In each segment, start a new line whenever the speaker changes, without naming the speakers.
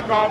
Quand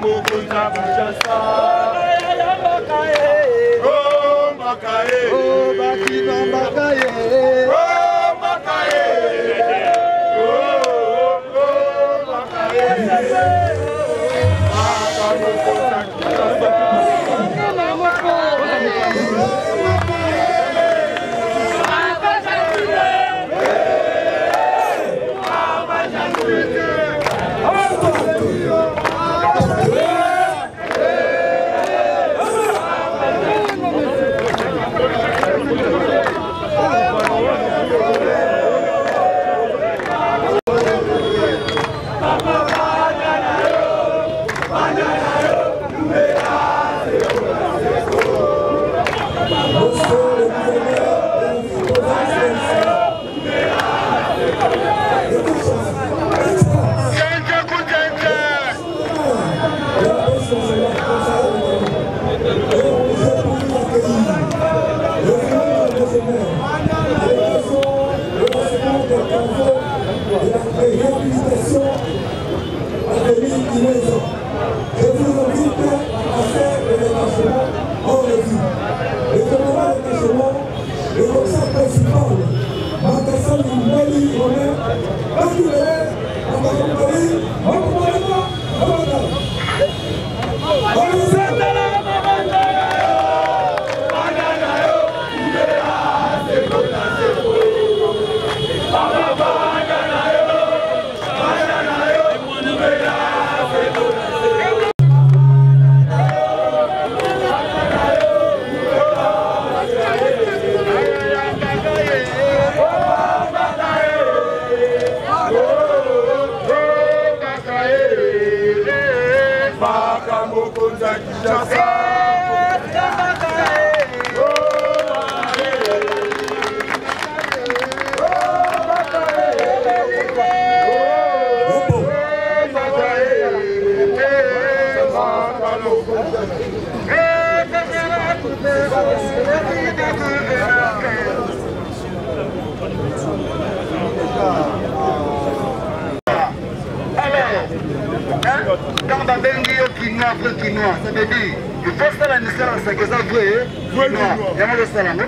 on bengi au quinoa, vrai quinoa, ça veut dire il faut faire la naissance, c'est que ça vrai quinoa. Il y a le salam.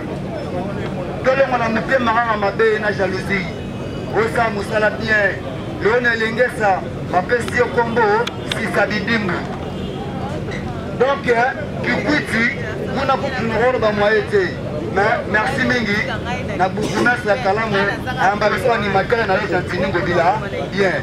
Tout le monde a mis pied marrant à ma belle na jalousie. Osa musala bien. Le on est l'ingessa, ma pesi au combo, si ça bidimbu. Donc, Kikwiti, vous n'avez pas pu nous rendre moi été. Mais merci Mingi, na Boukouna la Kalamu, à Ambabiso animateur na Gentini Godila. Bien.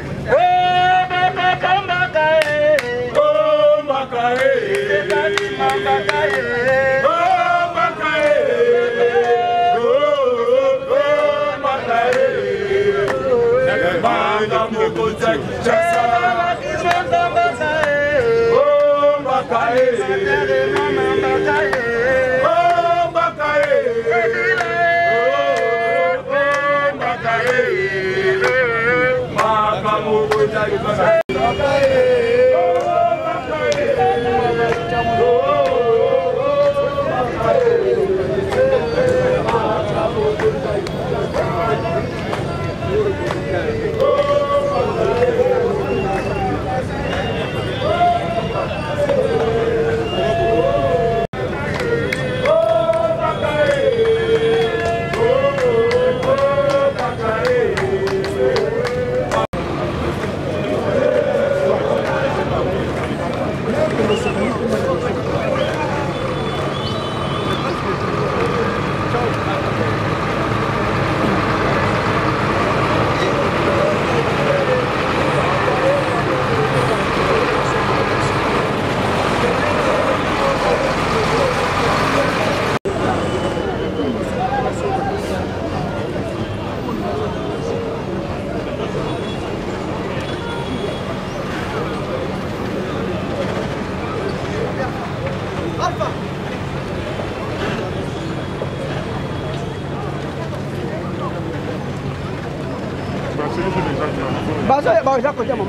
Já contei uma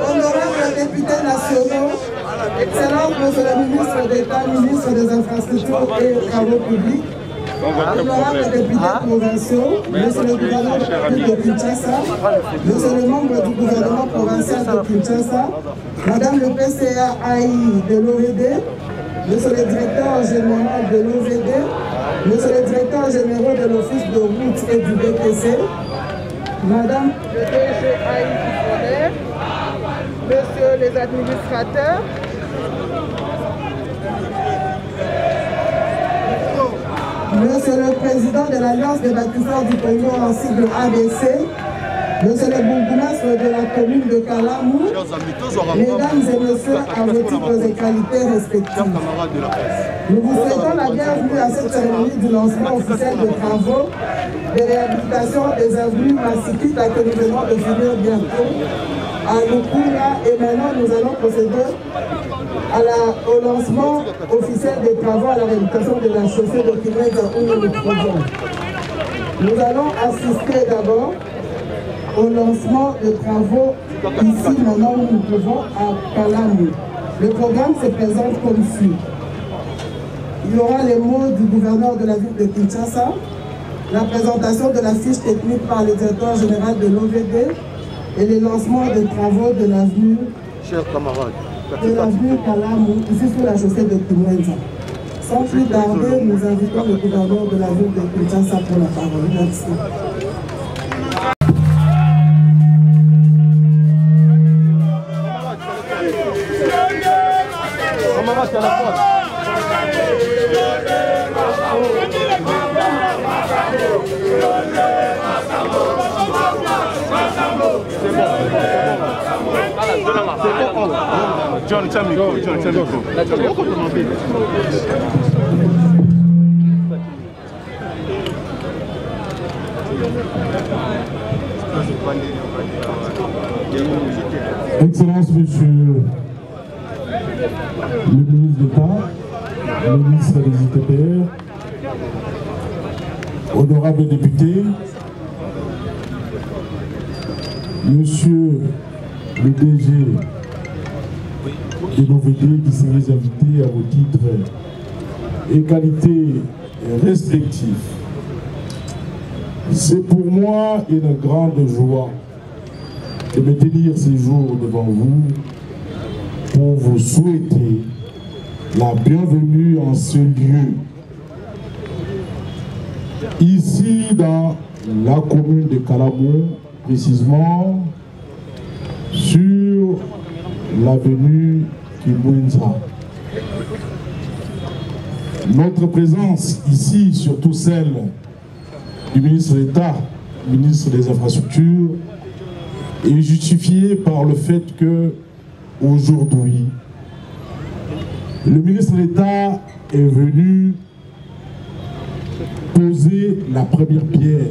Honorables députés nationaux, excellent monsieur le ministre d'État, ministre des Infrastructures et Travaux publics, honorables députés provinciaux, monsieur le gouverneur de Kinshasa, monsieur le membre du gouvernement provincial de Kinshasa, madame le PCA AI de l'OVD, monsieur le directeur général de l'OVD, monsieur le directeur général de l'Office de route et du BTC, madame le DG AI du FONER, monsieur les administrateurs, monsieur le président de l'Alliance des bâtisseurs du Congo en sigle ABC, monsieur le bourgmestre de la commune de Kalamou, mesdames et messieurs, à vos titres et qualités respectives. Nous vous souhaitons la bienvenue à cette cérémonie du lancement officiel de travaux de réhabilitation des avenues Massiki, que nous venons de finir bientôt à Lukula, et maintenant nous allons procéder au lancement officiel des travaux à la réhabilitation de la chaussée de Kimèze où nous nous trouvons. Nous allons assister d'abord au lancement des travaux ici maintenant où nous nous trouvons à Kalamou. Le programme se présente comme suit. Il y aura les mots du gouverneur de la ville de Kinshasa, la présentation de la fiche technique par le directeur général de l'OVD et le lancement des travaux de l'avenue Kalamou, ici sur la chaussée de Kimèze. Sans plus tarder, nous invitons le gouverneur de la ville de Kinshasa pour la parole. Merci.
John, tell me, go. John, tell me, go. Excellence, Monsieur le ministre d'État, ministre des ITPR, honorables députés, Monsieur le DG de l'OVD qui s'est invité à vos titres et qualités respectifs. C'est pour moi une grande joie de me tenir ces jours devant vous pour vous souhaiter la bienvenue en ce lieu. Ici dans la commune de Kalamou, précisément sur l'avenue Kimwenza. Notre présence ici, surtout celle du ministre d'État, ministre des Infrastructures, est justifiée par le fait que aujourd'hui, le ministre d'État est venu poser la première pierre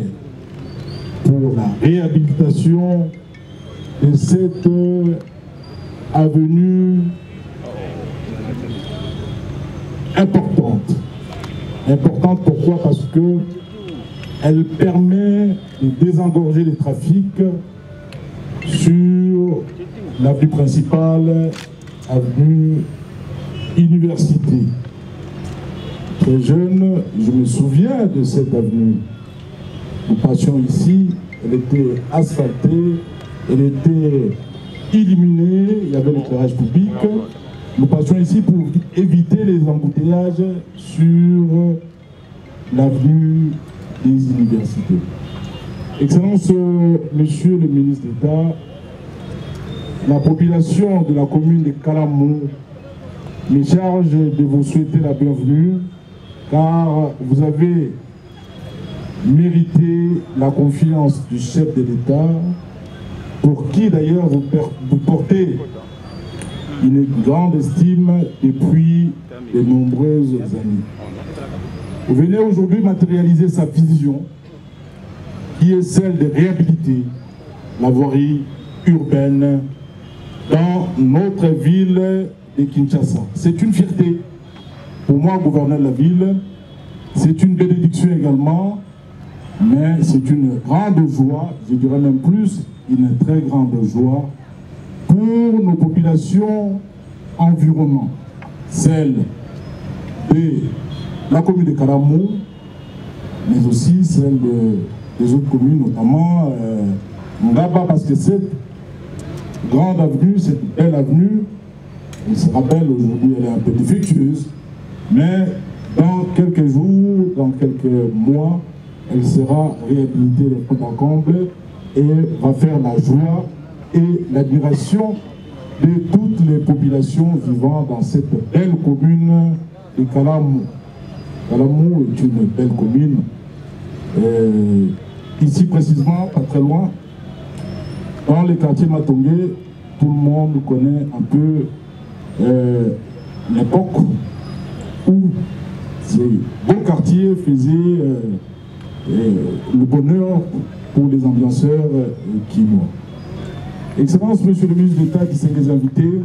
pour la réhabilitation de cette avenue importante. Importante pourquoi? Parce que elle permet de désengorger les trafics sur l'avenue principale, avenue Université. Très jeune, je me souviens de cette avenue. Nous passions ici, elle était asphaltée, elle était illuminée, il y avait l'éclairage public. Nous passions ici pour éviter les embouteillages sur l'avenue des universités. Excellence, Monsieur le ministre d'État, la population de la commune de Kalamou me charge de vous souhaiter la bienvenue car vous avez mérité la confiance du chef de l'État pour qui d'ailleurs vous portez une grande estime depuis de nombreuses années. Vous venez aujourd'hui matérialiser sa vision qui est celle de réhabiliter la voirie urbaine dans notre ville de Kinshasa. C'est une fierté pour moi, gouverneur de la ville, c'est une bénédiction également, mais c'est une grande joie, je dirais même plus, une très grande joie pour nos populations environnantes, celles de la commune de Kalamou, mais aussi celles des autres communes, notamment Ngaba, parce que cette grande avenue, cette belle avenue, on se rappelle aujourd'hui, elle est un peu défectueuse, mais dans quelques jours, dans quelques mois, elle sera réhabilitée de fond en comble et va faire la joie et l'admiration de toutes les populations vivant dans cette belle commune de Kalamou. Kalamou est une belle commune. Ici précisément, pas très loin, dans les quartiers Matongé, tout le monde connaît un peu l'époque où ces beaux quartiers faisaient le bonheur pour les ambianceurs quinois. Excellence, Monsieur le ministre d'État qui s'est les invités,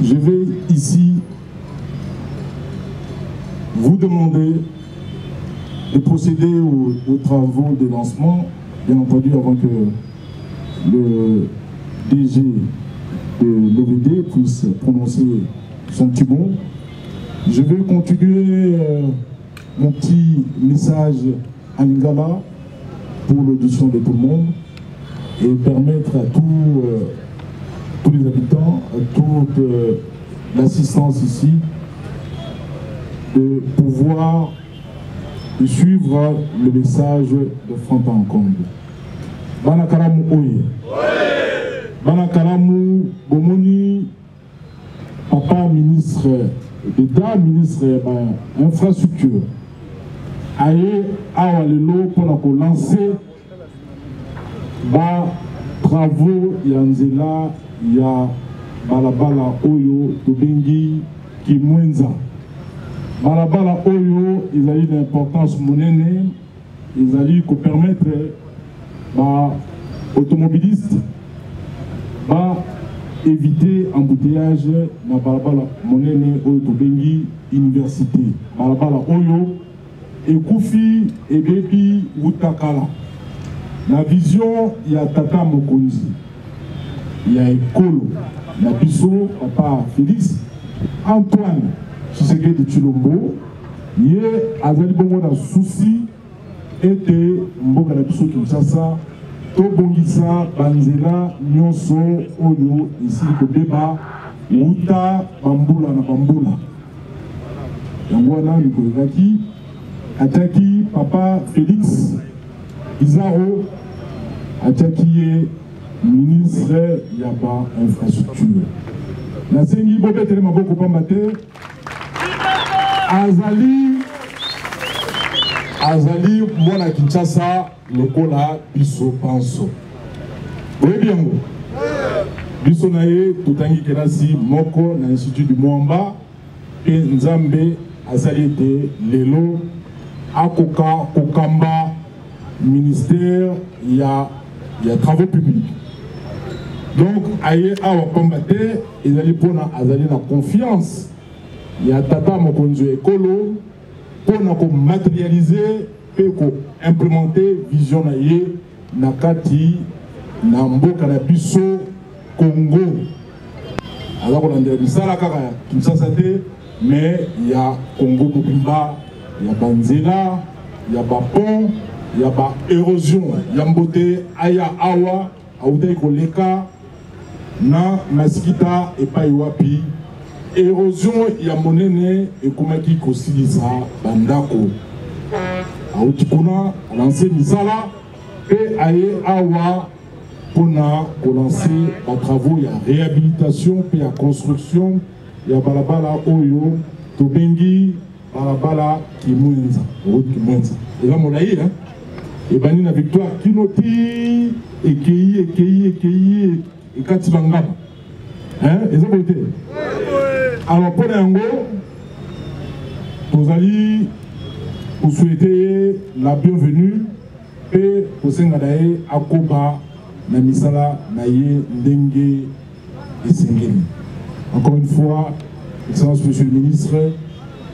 je vais ici vous demander de procéder aux travaux de lancement, bien entendu avant que le DG de l'OVD puisse prononcer son petit mot. Je vais continuer mon petit message à Lingala pour l'audition de tout le monde et permettre à tous les habitants, à toute l'assistance ici, de pouvoir suivre le message de front en comble. Banakaramou Oye. Banakaramou Bomoni, papa ministre d'État, ministre de l'infrastructure. Aye awalelo pour lancer ba travaux yanzela ya balabala oyo tobengi Kimwenza. Balabala oyo ils ont une importance monene, ils ont permettre aux automobilistes va éviter embouteillage na balabala monene oyo tobengi université. Balabala oyo ekufi ebebi utakala. Na vision ya tata mokonzi ya ekolo na biso papa Félix Antoine Tshisekedi Tshilombo ye azali bongo na souci ete mboka na biso Kinshasa tobongisa banzela nyonso oyo esili kobeba uta bambula na bambula. Yango wana mikolekaki ataki papa Félix Izaro ataki ye ministre ya ba infrastructure. Nasengi bobetele maboko pamba te azali mwana Kinshasa lokola biso panso. Oyebi yango biso na ye totangi kelasi moko na institut du Mwamba pe Nzambe azali ete lelo akoka kokamba ministère ya travaux publics. Donc aye awa pamba te ezali pona azali na confiance ya tata mokonzi ekolo pona ko matérialiser pe ko implémenter vision na ye na kati na mboka na biso Congo. Alors on a dit ça la kaka Kinshasa te mais ya Congo mobimba ya banzela ya ba pont ya ba érosion ya mbote aya awa aude koleka na masikita epai wapi érosion ya monene ekomaki kosilisa bandako auti kuna lancer misala pe aye awa pona kolancer ba travaux ya réhabilitation pe ya construction ya balabala oyo tobengi balabala Kimwenza route Kimwenza eza molai hein ebani na victoire kinoti ekei ekati bangaba hein eza bote alors pona yango tozali souhaiter la bienvenue et kosenga daye akoba na misala na ye ndenge esengeli. Encore une fois, Excellence Monsieur le Ministre,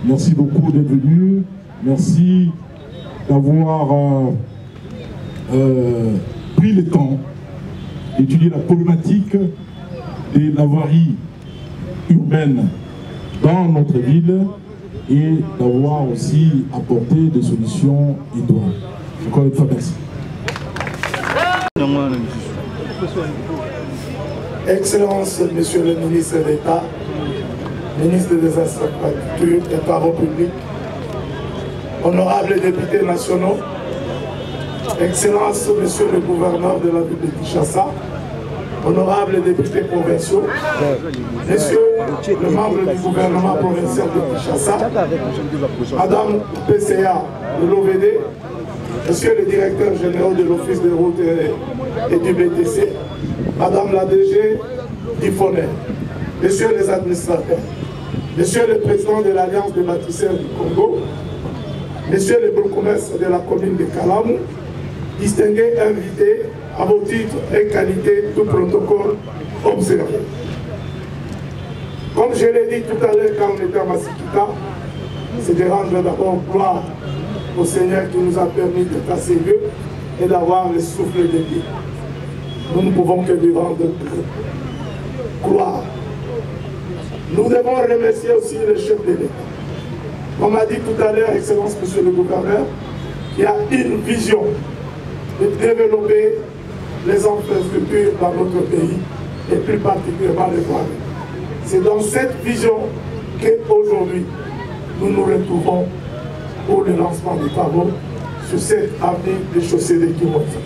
merci beaucoup d'être venu, merci d'avoir pris le temps d'étudier la problématique de l'avarie urbaine dans notre ville et d'avoir aussi apporté des solutions idoines. Encore une fois, merci.
Excellence, Monsieur le ministre d'État, ministre des Infrastructures et Travaux publics, honorables députés nationaux, Excellence, Monsieur le gouverneur de la ville de Kinshasa, honorables députés provinciaux, Messieurs le membre du gouvernement provincial de Kinshasa, Madame PCA de l'OVD, Monsieur le directeur général de l'Office des routes et du BTC, Madame la DG d'IFONER, Messieurs les administrateurs, Monsieur le président de l'Alliance des bâtisseurs du Congo, Messieurs les bourgmestres de la commune de Kalamu, distingués invités à vos titres et qualités, tout protocole observé. Comme je l'ai dit tout à l'heure quand on était à Masikita, c'est de rendre d'abord gloire au Seigneur qui nous a permis d'être à ces lieux et d'avoir le souffle de vie. Nous ne pouvons que lui rendre gloire. Nous devons remercier aussi le chef de l'État. Comme a dit tout à l'heure, Excellence Monsieur le gouverneur, il y a une vision de développer les infrastructures dans notre pays et plus particulièrement les voies. C'est dans cette vision qu'aujourd'hui nous nous retrouvons pour le lancement des travaux sur cette avenue des chaussées de Kimwenza.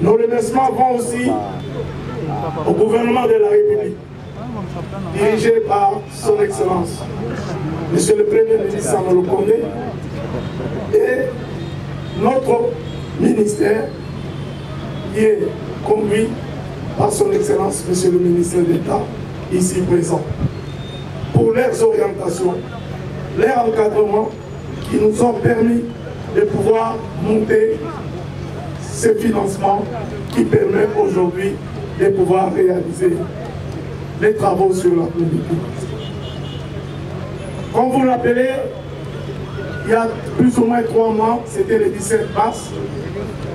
Nos remerciements vont aussi au gouvernement de la République, dirigé par son Excellence, Monsieur le Premier ministre Samuel Okonde, et notre ministère qui est conduit par son Excellence, Monsieur le ministre d'État, ici présent, pour leurs orientations, leur encadrement qui nous ont permis de pouvoir monter ces financements qui permettent aujourd'hui et pouvoir réaliser les travaux sur la commune. Comme vous le rappelez, il y a plus ou moins 3 mois, c'était le 17 mars,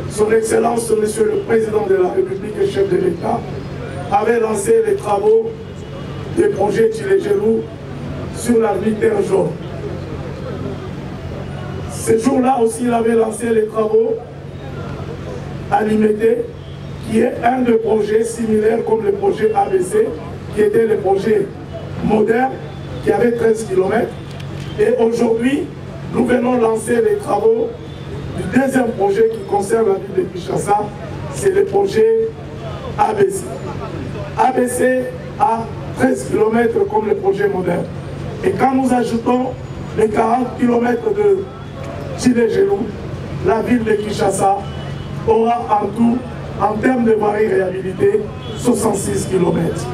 Son Excellence, Monsieur le Président de la République et chef de l'État, avait lancé les travaux des projets Tchilé-Gelou sur l'avenue Terre Jaune. Ce jour-là aussi, il avait lancé les travaux à Limité, qui est un des projets similaires comme le projet ABC, qui était le projet moderne, qui avait 13 km. Et aujourd'hui, nous venons lancer les travaux du deuxième projet qui concerne la ville de Kinshasa, c'est le projet ABC. ABC a 13 km comme le projet moderne. Et quand nous ajoutons les 40 km de Tchilé-Gelou, la ville de Kinshasa aura en tout, en termes de voirie réhabilitée, 66 km.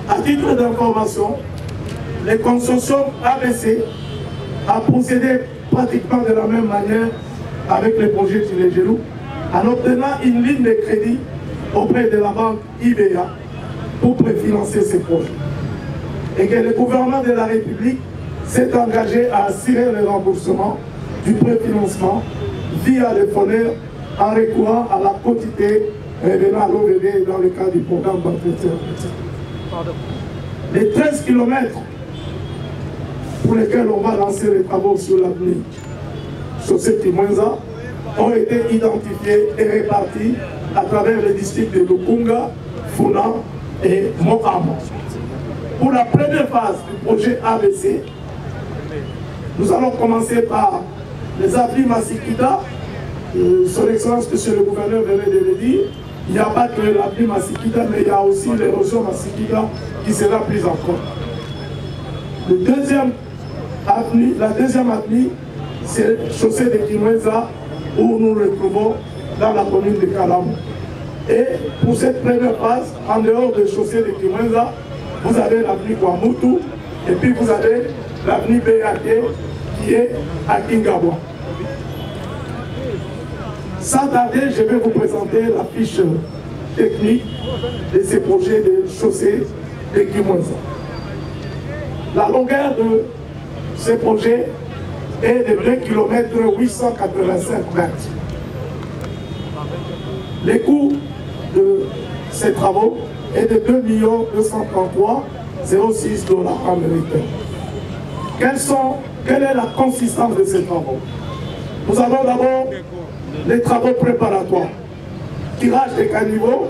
À titre d'information, le consortium ABC a procédé pratiquement de la même manière avec le projet Tchilé-Gelou en obtenant une ligne de crédit auprès de la banque IBA pour préfinancer ces projets. Et que le gouvernement de la République s'est engagé à assurer le remboursement du préfinancement via les fonds en recourant à la quotité revenant à l'OVD dans le cadre du programme d'entretien. Les 13 km pour lesquels on va lancer les travaux sur l'avenue chaussée Timwenza ont été identifiés et répartis à travers les districts de Lukunga, Funa et Mohama. Pour la première phase du projet ABC, nous allons commencer par les applis Masikita. Son Excellence, Monsieur le Gouverneur venait de le dire, il n'y a pas que l'appli Masikita, mais il y a aussi l'érosion Masikita qui sera prise en compte. La deuxième appli, c'est chaussée de Kimwenza, où nous nous retrouvons dans la commune de Kalamou. Et pour cette première phase, en dehors de chaussée de Kimwenza, vous avez l'avenue Kwamutu, et puis vous avez l'avenue BAT qui est à Kingabwa. Sans tarder, je vais vous présenter la fiche technique de ces projets de chaussée de Kimwenza. La longueur de ces projets est de 2 km 885 mètres. Le coût de ces travaux est de 2 233,06 $ américains. Quelle est la consistance de ces travaux? Nous avons d'abord les travaux préparatoires. Tirage des caniveaux,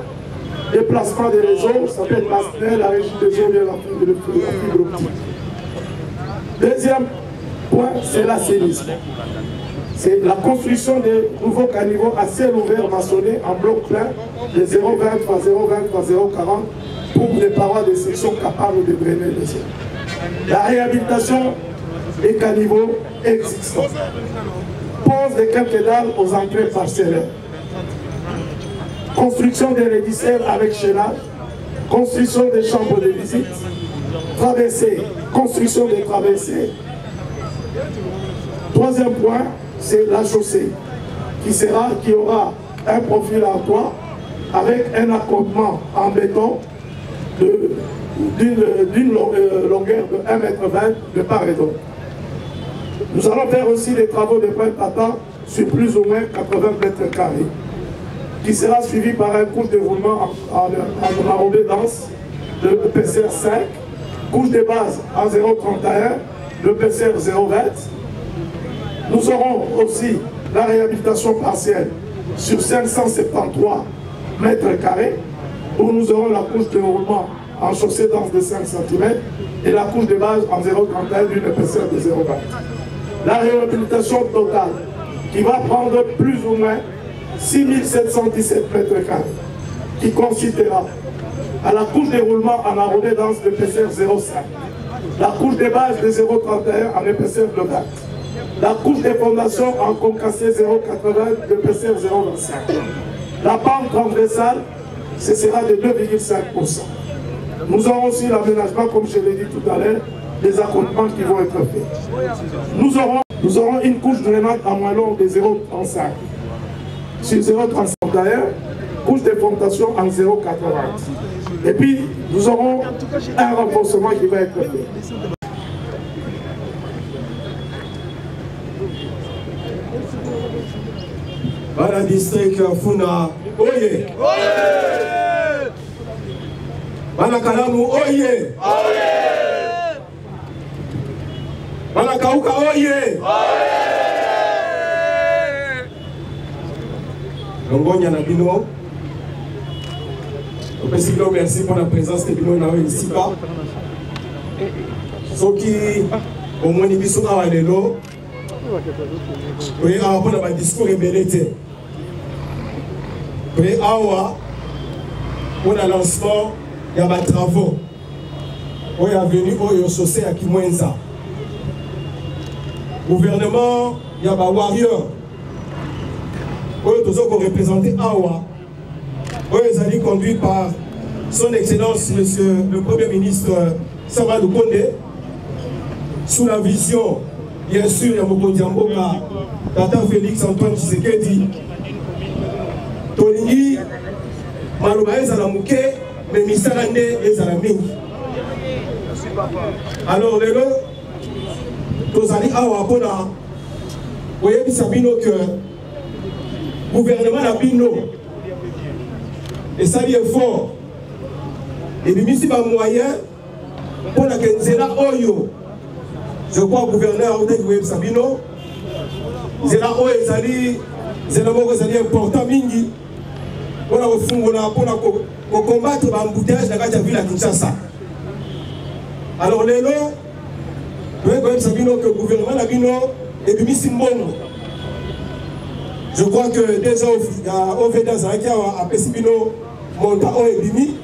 déplacement des réseaux, ça peut être la régie des eaux et la fibre optique. Deuxième point, c'est l'assainissement. C'est la construction de nouveaux caniveaux à ciel ouvert maçonnés en bloc plein de 0,20 x 0,20 x 0,40 pour des parois de section capables de drainer les eaux. La réhabilitation des caniveaux existants. Pose de quelques dalles aux entrées parcellaires. Construction des rédicelles avec chaînage. Construction des chambres de visite. Traversée. Construction des traversées. Troisième point, c'est la chaussée qui aura un profil en toit avec un accotement en béton d'une longueur de 1,20 m de part et d'autre. Nous allons faire aussi des travaux de pointe à temps sur plus ou moins 80 mètres carrés, qui sera suivi par un couche de roulement en enrobé dense de PCR 5, couche de base en 0,31, le PCR 0,20. Nous aurons aussi la réhabilitation partielle sur 573 mètres carrés, où nous aurons la couche de roulement en chaussée dense de 5 cm et la couche de base en 0,31 d'une épaisseur de 0,20. La réhabilitation totale qui va prendre plus ou moins 6717 mètres carrés, qui consistera à la couche de roulement en enrobé dense d'épaisseur 0,5, la couche de base de 0,31 en épaisseur de 20, la couche de fondation en concassé 0,80 d'épaisseur 0,25. La pente transversale, ce sera de 2,5%. Nous aurons aussi l'aménagement, comme je l'ai dit tout à l'heure, des accompagnements qui vont être faits. Nous aurons une couche drainante en moellon de 0,35. sur 0,331, couche de fondation en 0,80. Et puis, nous aurons un renforcement qui va être fait.
Bana district Funa, oye! Bana Kalamu, oye! Bana Kauka, oye! Longonia Nabino, merci pour la présence de Bino ici. Ceux qui, au moins, ils sont à l'élo, oui, on a un discours ébélité. Oui, pour le lancement, il y a des travaux. On est venu au chaussée à Kimwenza. Gouvernement, il y a des warriors. On est toujours représenté Awa. On est conduit par son Excellence, Monsieur le Premier ministre Samadou Kondé, sous la vision, bien sûr, il y a beaucoup d'Amboka, Tata Félix Antoine Tshisekedi. Tolingi, Malouba Ezalamouke, mais Missalande Ezalamingi. Alors, les lots, Tozali Awa Pona, vous voyez, Sabino que le gouvernement a bino, et ça y est fort, et bien, si pas moyen, pour la Kenzela Oyo, je crois que le gouverneur a Sabino, Zela Oyo Ezali, Zela Moko Ezali important mingi. Pour combattre l'embouteillage de la ville à Kinshasa. Alors, les lots, que le gouvernement a bino et du Missimbongo. Je crois que déjà, au Veda Zarakia a Pessibino, Monta et Bimi.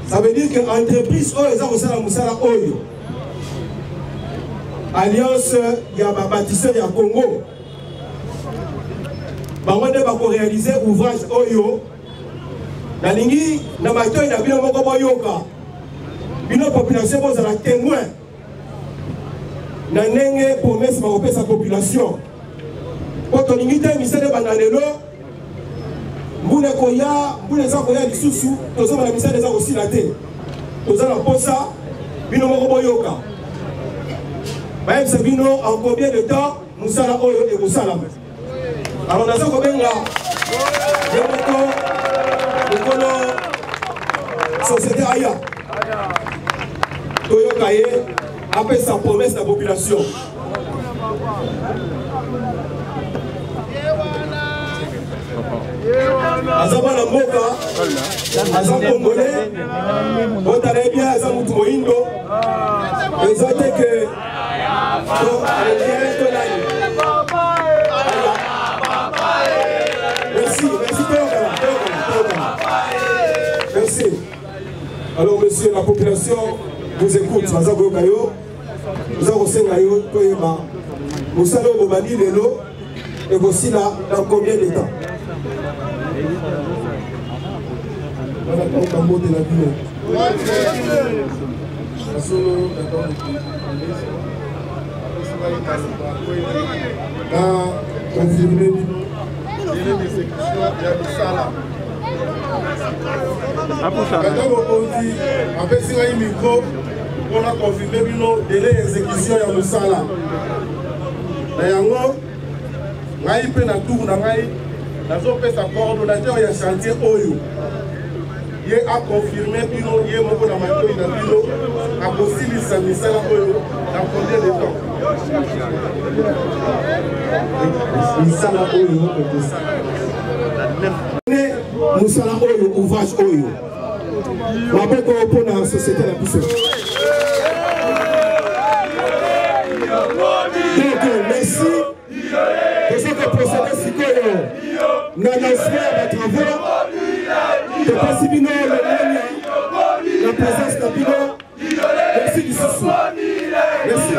Ça veut dire que l'entreprise Oyo Moussala Oyo. Alliance, il y a un bâtisseur, il y a Congo. On va réaliser l'ouvrage Oyo. La ligne, la matin, il y a bien une population qui est témoin. La ligne promesse de sa population. Quand on limite le ministère de Bananelo, nous avons des sous-sous, nous avons le ministère des Arts aussi la tête. Nous avons la posa, nous avons Boyoka. Même si nous en combien de temps, nous sommes Oyo et nous sommes. Alors, nous avons la société Aya. Toyokaye appelle sa promesse de la population. Azama la Moka, Azam Congolais, Botalé bien, Azam Moutouindo, ils ont dit que. Merci. Alors, monsieur, la population vous écoute. Nous avons nous allons bobani de l'eau et voici là dans combien de temps. Confirmé délai d'exécution il y a du sala. En fait, si on a un micro, on a confirmé le délai d'exécution il y a du sala. D'ailleurs, on a eu un tour dans sa coordonnateur il y a chantier Oyo. Il a confirmé qu'il y a un mot dans ma tête, il a possible de s'amuser Oyo dans combien de temps? Misala Oyo, Misala Oyo, ouvrage Oyo. On va pour la société la plus. Donc, merci. Pour ce que procédé si nous avons fait des travaux, de Passibino, la présence d'Abino, merci du sous. Merci.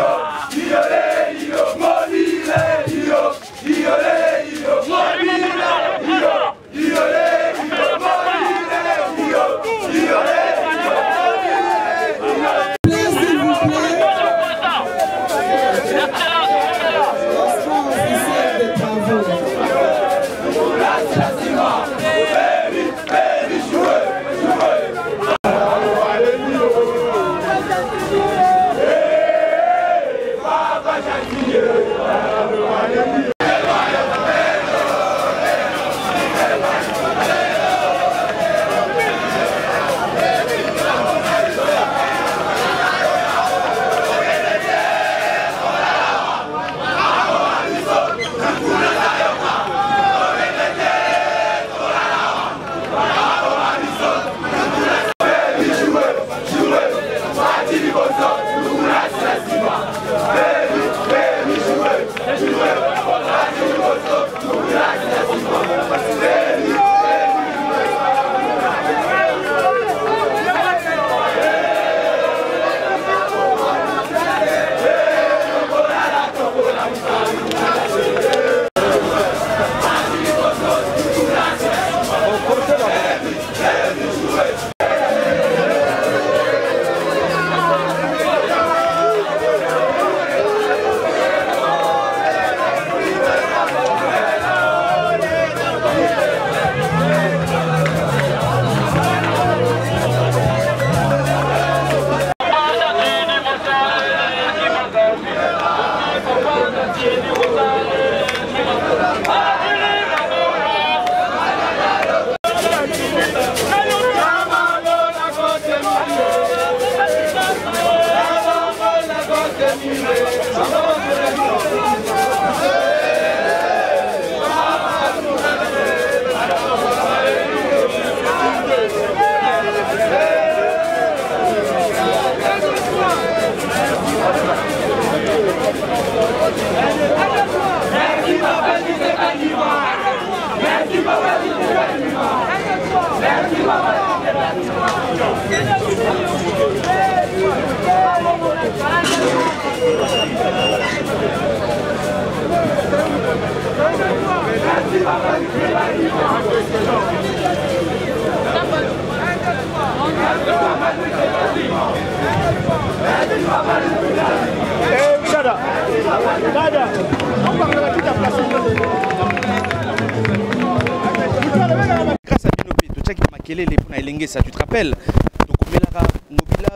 Grâce à Binopi, tu sais qu'il m'a quellé les points à Elengue, ça tu te rappelles?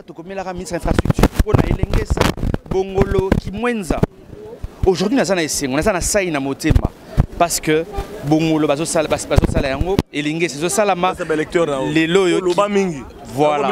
Tokomelara ministre infrastructure, on a Elengue ça, Bongolo, Kimwenza. Aujourd'hui, nous avons saï na motema parce que Bongolo, bazo sala yango, Elengue, c'est salama. Les loyaux. Voilà,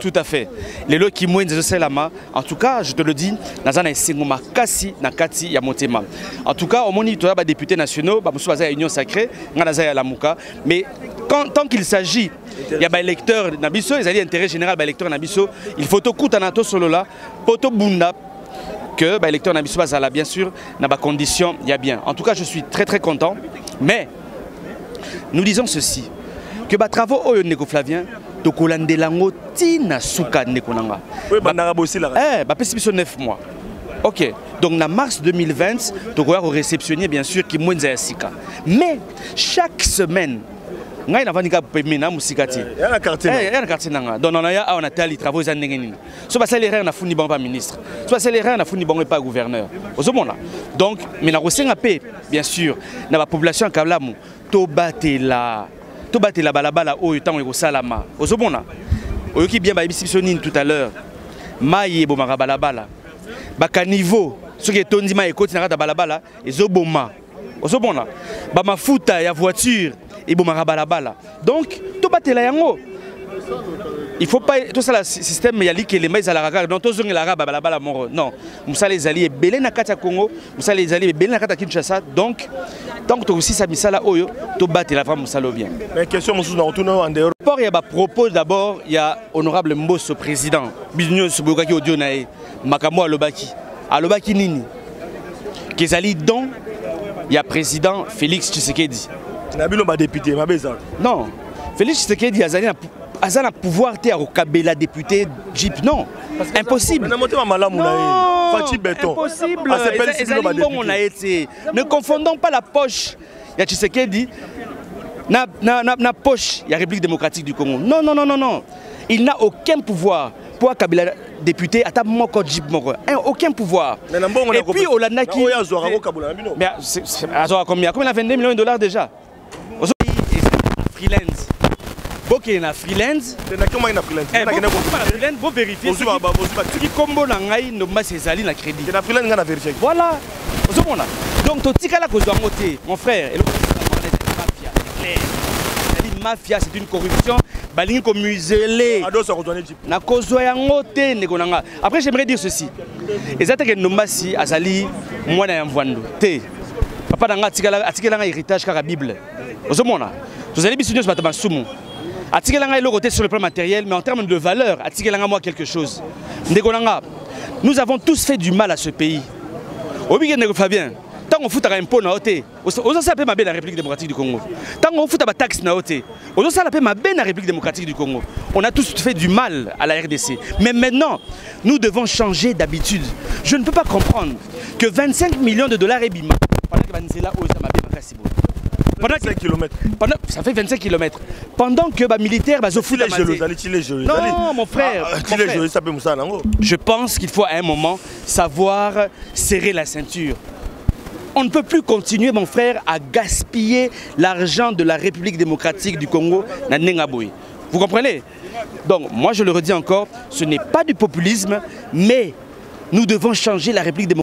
tout à fait. Les lois qui mouillent salama. En tout cas, je te le dis, nazana esengoma kasi na kati ya motema. En tout cas, au moins il y a des députés nationaux, bah monsieur Azaya Union sacrée, nganaza ya lamuka. Mais tant qu'il s'agit, il y a des électeurs nabiso, ils ont intérêt général des électeurs nabiso. Il faut tout coûter nato solo là, poto bunda. Que bah, électeur nabiso bazala bien sûr, na ba condition, il y a bien. En tout cas, je suis très content. Mais nous disons ceci, que bah travaux au Nego Flavien. Tokolandelango tina suka nekonanga.
Oui, banarabe aussi là.
Bah pesibiso 9 mois. OK. Donc en mars 2020, tokoya réceptionner bien sûr ki mwenza ya sika. Mais chaque semaine ngai na vanika pemena musikati.
Il y a la quartier.
Il y a la quartier nanga. Donc on a tali travaux za ndengeni. So ba salaire na funi bon pas ministre. So ba salaire na funi bon pas gouverneur. Ozomona. Donc mais na kosenga pe bien sûr na ba population Kalamu to batela la balabala oyo tango eko salama ozomona oyoki bien ba ebisibisonine tout à l'heure maye bomaka balabala baka niveau soki etondi ma ekoti na kata balabala ezoboma ozomona ba mafuta ya voiture ebomaka balabala donc to batela yango. Il faut pas tout ça le système ya likele mais ala kaka donc tozongi la raba balabala moro non musala ezali ebele na kata Congo musala ezali ebele na kata Kinshasa donc tant que aussi ça misala oyo to batela vraiment musala bien.
Mais question musu na retourner en dehors.
Pour il y a propos d'abord il y a honorable Mbosso président Bignyo Sobokaki audio nae makambo alobaki nini kezali donc il y a président Félix Tshisekedi
na bino ba député mabeza
non Félix Tshisekedi azali na pouvoir au Kabila député Jeep non impossible. Non, impossible. Ne confondons pas la poche. Il y a Tshisekedi na poche il y a République démocratique du Congo. Non. Il n'a aucun pouvoir pour Kabila député à ta moko Jeep moko. Aucun pouvoir. Et puis Olandaki mais combien il a 22 millions de dollars déjà. Freelance. Ok, na freelance. Vous vérifiez. Qui combo na ngai no ma sezali na crédit.
Na freelance na vérifier.
Voilà. Donc to tikala ko zangote, mon frère, et le mafia, c'est une corruption. Balingi ko muselé. Na kozwa yango te nekonanga. Après j'aimerais dire ceci. Ezatake nombasi azali mwana ya mvwandu. Te. Papa nanga atikala nga héritage kaka Bible. Ozomona. Tozali biso nyos batama sumu. Atikelanga est le côté sur le plan matériel, mais en termes de valeur, Atikelanga moi quelque chose. Nous avons tous fait du mal à ce pays. Au milieu de Fabien, tant qu'on fout un impôt na oté, on s'appelle ma belle la République démocratique du Congo. Tant qu'on fout un taxe na oté, on s'appelle ma belle la République démocratique du Congo. On a tous fait du mal à la RDC. Mais maintenant, nous devons changer d'habitude. Je ne peux pas comprendre que 25 millions de dollars et bima. Pendant
25 km.
Ça fait 25 km. Pendant que les militaires sont fous de non, mon frère. Je pense qu'il faut à un moment savoir serrer la ceinture. On ne peut plus continuer, mon frère, à gaspiller l'argent de la République démocratique du Congo. Vous comprenez? Donc, moi je le redis encore, ce n'est pas du populisme, mais nous devons changer la République démocratique.